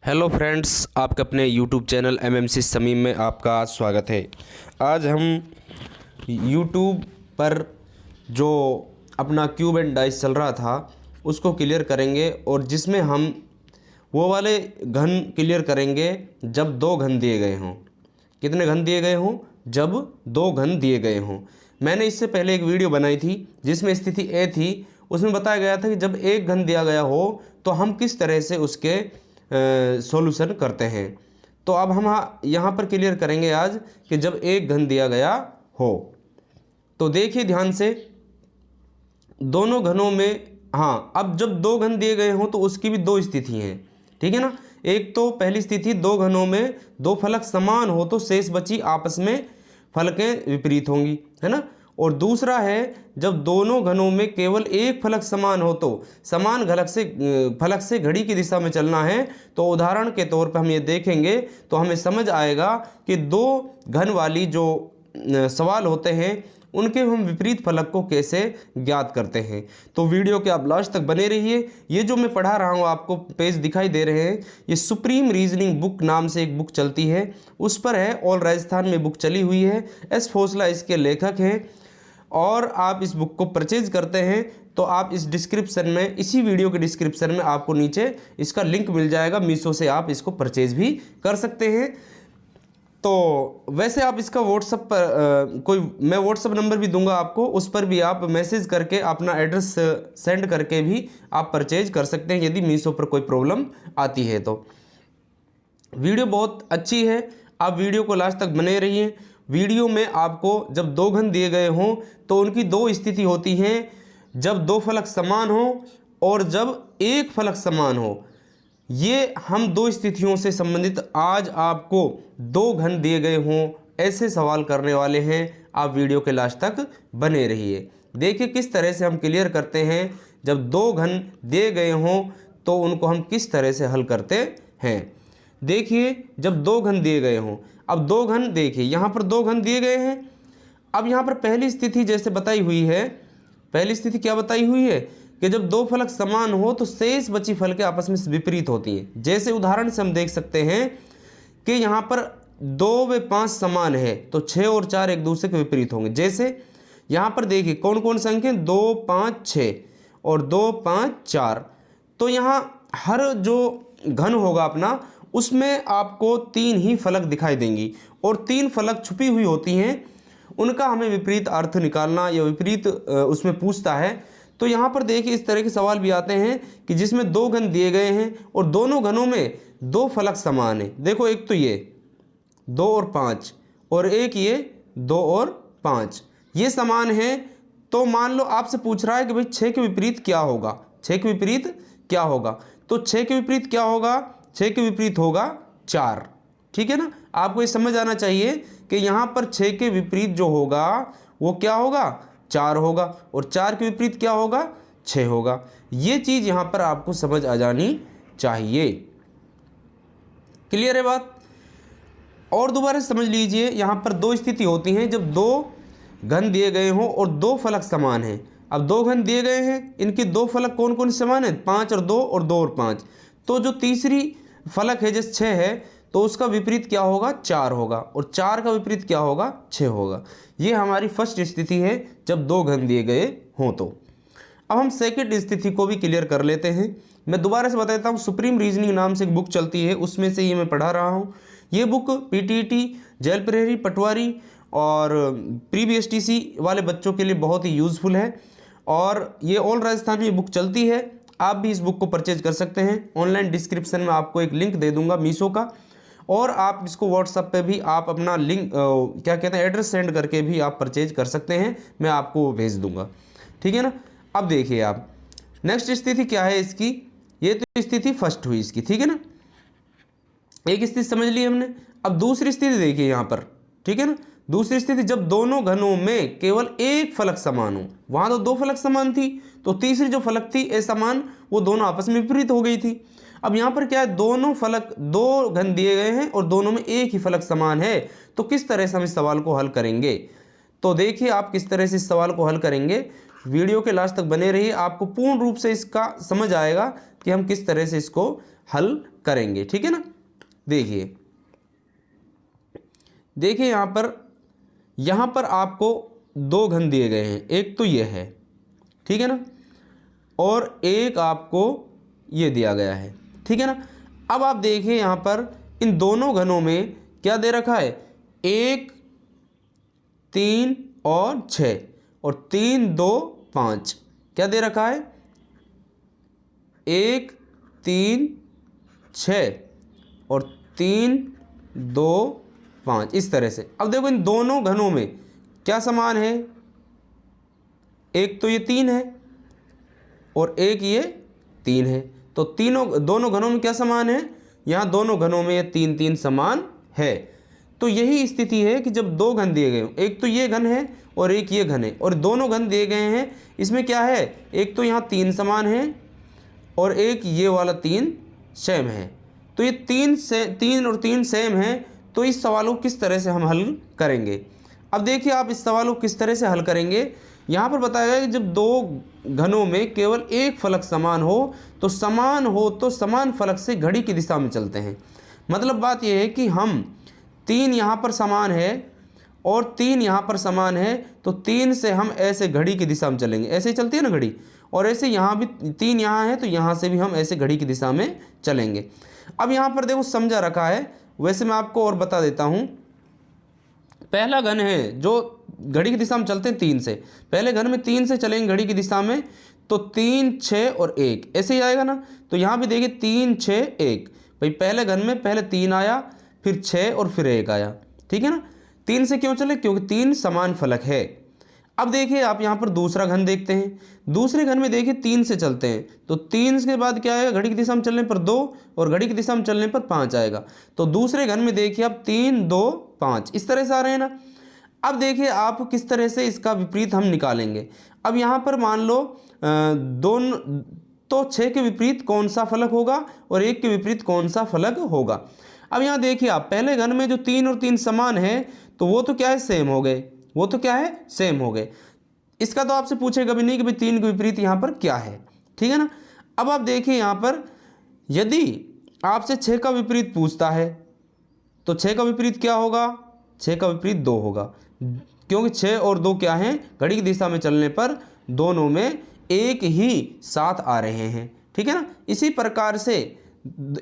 Hello friends, आपके अपने YouTube channel MMC Sameem में आपका स्वागत है। आज हम यूट्यूब पर जो अपना क्यूब एंड डाइस चल रहा था उसको क्लियर करेंगे, और जिसमें हम वो वाले घन क्लियर करेंगे जब दो घन दिए गए हों। कितने घन दिए गए हों? जब दो घन दिए गए हों। मैंने इससे पहले एक वीडियो बनाई थी जिसमें स्थिति ए थी। उसमें बताया गया था कि जब एक घन दिया गया हो तो हम किस तरह से उसके सॉल्यूशन करते हैं। तो अब हम यहाँ पर क्लियर करेंगे आज कि जब एक घन दिया गया हो। तो देखिए ध्यान से, दोनों घनों में अब जब दो घन दिए गए हों तो उसकी भी दो स्थिति हैं, ठीक है ना। एक तो पहली स्थिति, दो घनों में दो फलक समान हो तो शेष बची आपस में फलकें विपरीत होंगी, है ना। और दूसरा है जब दोनों घनों में केवल एक फलक समान हो तो समान फलक से घड़ी की दिशा में चलना है। तो उदाहरण के तौर पर हम ये देखेंगे तो हमें समझ आएगा कि दो घन वाली जो सवाल होते हैं उनके हम विपरीत फलक को कैसे ज्ञात करते हैं। तो वीडियो के आप लास्ट तक बने रहिए। ये जो मैं पढ़ा रहा हूँ आपको पेज दिखाई दे रहे हैं, ये सुप्रीम रीजनिंग बुक नाम से एक बुक चलती है, उस पर है। ऑल राजस्थान में बुक चली हुई है। एस फोसला इसके लेखक हैं। और आप इस बुक को परचेज करते हैं तो आप इस डिस्क्रिप्शन में, इसी वीडियो के डिस्क्रिप्शन में आपको नीचे इसका लिंक मिल जाएगा। मीशो से आप इसको परचेज भी कर सकते हैं। तो वैसे आप इसका व्हाट्सएप पर मैं व्हाट्सएप नंबर भी दूंगा आपको, उस पर भी आप मैसेज करके अपना एड्रेस सेंड करके भी आप परचेज कर सकते हैं यदि मीशो पर कोई प्रॉब्लम आती है तो। वीडियो बहुत अच्छी है, आप वीडियो को लास्ट तक बने रहिए। वीडियो में आपको जब दो घन दिए गए हों तो उनकी दो स्थिति होती हैं, जब दो फलक समान हो और जब एक फलक समान हो। ये हम दो स्थितियों से संबंधित आज आपको दो घन दिए गए हों ऐसे सवाल करने वाले हैं। आप वीडियो के लास्ट तक बने रहिए। देखिए किस तरह से हम क्लियर करते हैं। जब दो घन दिए गए हों तो उनको हम किस तरह से हल करते हैं। देखिए जब दो घन दिए गए हों, अब दो घन, देखिए यहाँ पर दो घन दिए गए हैं। अब यहाँ पर पहली स्थिति जैसे बताई हुई है, पहली स्थिति क्या बताई हुई है कि जब दो फलक समान हो तो शेष बची फलकें आपस में विपरीत होती हैं। जैसे उदाहरण से हम देख सकते हैं कि यहाँ पर 2 व 5 समान है तो 6 और 4 एक दूसरे के विपरीत होंगे। जैसे यहाँ पर देखिए कौन कौन संख्या, 2 5 6 और 2 5 4। तो यहाँ हर जो घन होगा अपना, उसमें आपको 3 ही फलक दिखाई देंगी और 3 फलक छुपी हुई होती हैं। उनका हमें विपरीत अर्थ निकालना या विपरीत उसमें पूछता है। तो यहाँ पर देखिए इस तरह के सवाल भी आते हैं कि जिसमें दो घन दिए गए हैं और दोनों घनों में दो फलक समान है। देखो एक तो ये 2 और 5 और एक ये 2 और 5, ये समान है। तो मान लो आपसे पूछ रहा है कि भाई 6 के विपरीत क्या होगा, 6 के विपरीत क्या होगा। तो 6 के विपरीत क्या होगा, 6 के विपरीत होगा 4, ठीक है ना। आपको ये समझ आना चाहिए कि यहाँ पर 6 के विपरीत जो होगा वो क्या होगा, 4 होगा, और 4 के विपरीत क्या होगा, 6 होगा। ये चीज़ यहाँ पर आपको समझ आ जानी चाहिए। क्लियर है बात? और दोबारा समझ लीजिए, यहाँ पर दो स्थिति होती हैं जब दो घन दिए गए हों और दो फलक समान हैं। अब दो घन दिए गए हैं, इनके दो फलक कौन कौन समान हैं, 5 और 2 और 2 और 5। तो जो तीसरी फलक है जैसे 6 है तो उसका विपरीत क्या होगा, 4 होगा, और 4 का विपरीत क्या होगा, 6 होगा। ये हमारी फर्स्ट स्थिति है जब दो घन दिए गए हों। तो अब हम सेकंड स्थिति को भी क्लियर कर लेते हैं। मैं दोबारा से बताता हूँ, सुप्रीम रीजनिंग नाम से एक बुक चलती है, उसमें से ये मैं पढ़ा रहा हूँ। ये बुक पीटीटी, जेल प्रहरी, पटवारी और प्री बीएसटीसी वाले बच्चों के लिए बहुत ही यूज़फुल है। और ये ऑल राजस्थान में बुक चलती है। आप भी इस बुक को परचेज कर सकते हैं। ऑनलाइन डिस्क्रिप्शन में आपको एक लिंक दे दूंगा मीशो का, और आप इसको व्हाट्सएप पे भी आप अपना लिंक क्या कहते हैं एड्रेस सेंड करके भी आप परचेज कर सकते हैं। मैं आपको भेज दूंगा, ठीक है ना। अब देखिए आप नेक्स्ट स्थिति क्या है इसकी। ये तो स्थिति फर्स्ट हुई इसकी, ठीक है ना। एक स्थिति समझ ली हमने। अब दूसरी स्थिति देखिए यहाँ पर, ठीक है ना। दूसरी स्थिति जब दोनों घनों में केवल एक फलक समान हो। वहां तो दो फलक समान थी, तो तीसरी जो फलक थी असमान, वो दोनों आपस में विपरीत हो गई थी। अब यहाँ पर क्या है, दोनों फलक, दो घन दिए गए हैं और दोनों में एक ही फलक समान है। तो किस तरह से हम इस सवाल को हल करेंगे। तो देखिए आप किस तरह से इस सवाल को हल करेंगे। वीडियो के लास्ट तक बने रहिए, आपको पूर्ण रूप से इसका समझ आएगा कि हम किस तरह से इसको हल करेंगे। ठीक है ना। देखिए यहाँ पर आपको दो घन दिए गए हैं, एक तो ये है, ठीक है ना, और एक आपको ये दिया गया है। ठीक है ना। अब आप देखिए यहाँ पर इन दोनों घनों में क्या दे रखा है, 1 3 और 6 और 3 2 5 क्या दे रखा है, 1 3 6 और 3 2 5 इस तरह से। अब देखो इन दोनों घनों में क्या समान है, एक तो ये 3 है और एक ये 3 है, तो दोनों घनों में क्या समान है, यहाँ दोनों घनों में ये 3 3 समान है। तो यही स्थिति है कि जब दो घन दिए गए हों, एक तो ये घन है और एक ये घन है, और दोनों घन दिए गए हैं, इसमें क्या है, एक तो यहाँ 3 समान है और एक ये वाला 3 सेम है। तो ये 3 और 3 सेम है। तो इस सवाल को किस तरह से हम हल करेंगे। अब देखिए आप इस सवाल को किस तरह से हल करेंगे। यहाँ पर बताया गया कि जब दो घनों में केवल एक फलक समान हो तो समान फलक से घड़ी की दिशा में चलते हैं। मतलब बात यह है कि हम 3 यहाँ पर समान है और 3 यहाँ पर समान है, तो 3 से हम ऐसे घड़ी की दिशा में चलेंगे, ऐसे ही चलती है ना घड़ी, और ऐसे यहाँ भी 3 यहाँ है तो यहाँ से भी हम ऐसे घड़ी की दिशा में चलेंगे। अब यहाँ पर देखो समझा रखा है, वैसे मैं आपको और बता देता हूँ। पहला घन है जो घड़ी की दिशा में चलते हैं 3 से, पहले घन में 3 से चलेंगे घड़ी की दिशा में, तो 3 6 और 1 ऐसे ही आएगा ना। तो यहाँ भी देखिए 3 6 1, भाई पहले घन में पहले 3 आया, फिर 6 और फिर 1 आया। ठीक है ना। 3 से क्यों चले, क्योंकि 3 समान फलक है। अब देखिए आप यहाँ पर दूसरा घन देखते हैं, दूसरे घन में देखिए 3 से चलते हैं, तो 3 के बाद क्या आएगा, घड़ी की दिशा में चलने पर 2 और घड़ी की दिशा में चलने पर 5 आएगा। तो दूसरे घन में देखिए आप 3 2 5 इस तरह से आ रहे हैं ना। अब देखिए आप किस तरह से इसका विपरीत हम निकालेंगे। अब यहाँ पर मान लो दोनों, तो 6 के विपरीत कौन सा फलक होगा और 1 के विपरीत कौन सा फलक होगा। अब यहाँ देखिए आप पहले घन में जो 3 और 3 समान है, तो वो तो क्या है, सेम हो गए, वो तो क्या है, सेम हो गए। इसका तो आपसे पूछेगा भी नहीं कि भाई 3 के विपरीत यहाँ पर क्या है। ठीक है ना। अब आप देखिए यहाँ पर यदि आपसे 6 का विपरीत पूछता है तो 6 का विपरीत क्या होगा, 6 का विपरीत 2 होगा, क्योंकि 6 और 2 क्या हैं, घड़ी की दिशा में चलने पर दोनों में एक ही साथ आ रहे हैं। ठीक है ना। इसी प्रकार से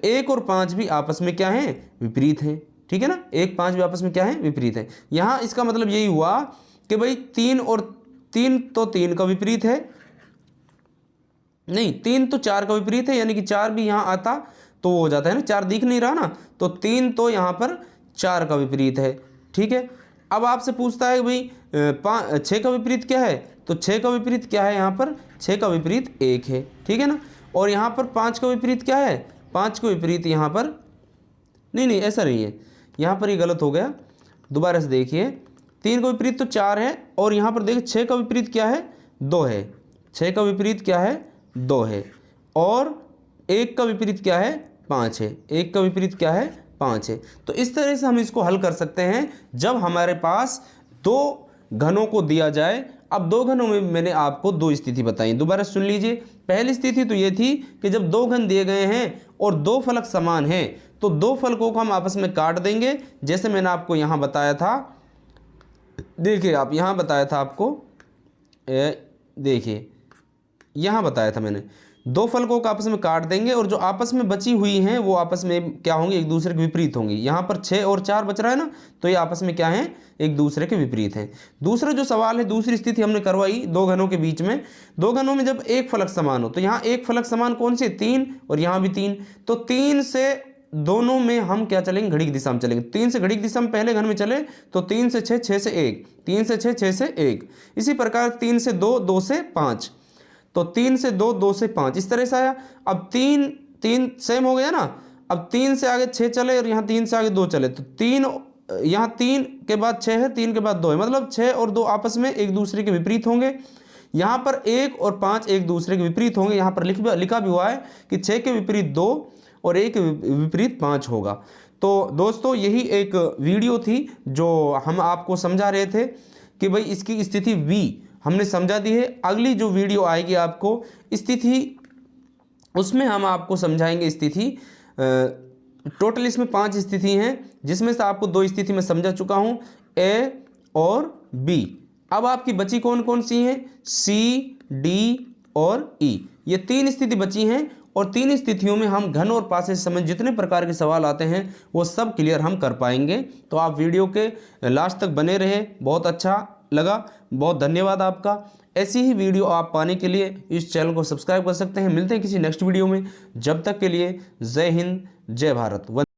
1 और 5 भी आपस में क्या हैं, विपरीत हैं। ठीक है ना। 1 5 भी आपस में क्या है, विपरीत है। यहाँ इसका मतलब यही हुआ कि भाई 3 और 3 तो 3 का विपरीत है, नहीं 3 तो 4 का विपरीत है, यानी कि 4 भी यहाँ आता तो वो हो जाता है ना, 4 दिख नहीं रहा ना, तो 3 तो यहाँ पर 4 का विपरीत है। ठीक है। अब आपसे पूछता है कि भाई 6 का विपरीत क्या है, तो 6 का विपरीत क्या है, यहाँ पर 6 का विपरीत 1 है। ठीक है ना। और यहाँ पर 5 का विपरीत क्या है, 5 का विपरीत यहाँ पर नहीं ऐसा नहीं है, यहाँ पर ये गलत हो गया, दोबारा से देखिए। 3 का विपरीत तो 4 है, और यहाँ पर देखिए 6 का विपरीत क्या है, 2 है, 6 का विपरीत क्या है, 2 है, और 1 का विपरीत क्या है, 5 है, 1 का विपरीत क्या है, 5 है। तो इस तरह से हम इसको हल कर सकते हैं जब हमारे पास दो घनों को दिया जाए। अब दो घनों में मैंने आपको दो स्थिति बताई, दोबारा सुन लीजिए। पहली स्थिति तो ये थी कि जब दो घन दिए गए हैं और दो फलक समान हैं, तो दो फलकों को हम आपस में काट देंगे, जैसे मैंने आपको यहाँ बताया था। देखिए आप यहाँ बताया था आपको, देखिए यहाँ बताया था मैंने, दो फलकों को आपस में काट देंगे और जो आपस में बची हुई हैं वो आपस में क्या होंगी, एक दूसरे के विपरीत होंगी। यहाँ पर 6 और 4 बच रहा है ना, तो ये आपस में क्या है, एक दूसरे के विपरीत हैं। दूसरा जो सवाल है, दूसरी स्थिति हमने करवाई दो घनों के बीच में, दो घनों में जब एक फलक समान हो, तो यहाँ एक फलक समान कौन से, 3, और यहाँ भी 3, तो 3 से दोनों में हम क्या चलेंगे, घड़ी की दिशा में चलेंगे। 3 से घड़ी की दिशा में पहले घन में चले तो 3 से 6, 6 से 1, 3 से 6, 6 से 1, इसी प्रकार 3 से 2, 2 से 5, तो 3 से 2, 2 से 5 इस तरह से आया। अब 3 सेम हो गया ना। अब 3 से आगे 6 चले और यहाँ 3 से आगे 2 चले, तो 3 यहाँ 3 के बाद 6 है, 3 के बाद 2 है, मतलब 6 और 2 आपस में एक दूसरे के विपरीत होंगे। यहाँ पर 1 और 5 एक दूसरे के विपरीत होंगे। यहाँ पर लिखा भी हुआ है कि 6 के विपरीत 2 और 1 के विपरीत 5 होगा। तो दोस्तों यही एक वीडियो थी जो हम आपको समझा रहे थे कि भाई इसकी स्थिति V हमने समझा दी है। अगली जो वीडियो आएगी आपको स्थिति, उसमें हम आपको समझाएंगे स्थिति टोटल इसमें 5 स्थिति हैं, जिसमें से आपको 2 स्थिति में समझा चुका हूँ, ए और बी। अब आपकी बची कौन कौन सी हैं? सी, डी और ई। ये 3 स्थिति बची हैं और 3 स्थितियों में हम घन और पासे समय जितने प्रकार के सवाल आते हैं वो सब क्लियर हम कर पाएंगे। तो आप वीडियो के लास्ट तक बने रहे, बहुत अच्छा लगा, बहुत धन्यवाद आपका। ऐसी ही वीडियो आप पाने के लिए इस चैनल को सब्सक्राइब कर सकते हैं। मिलते हैं किसी नेक्स्ट वीडियो में, जब तक के लिए जय हिंद, जय भारत।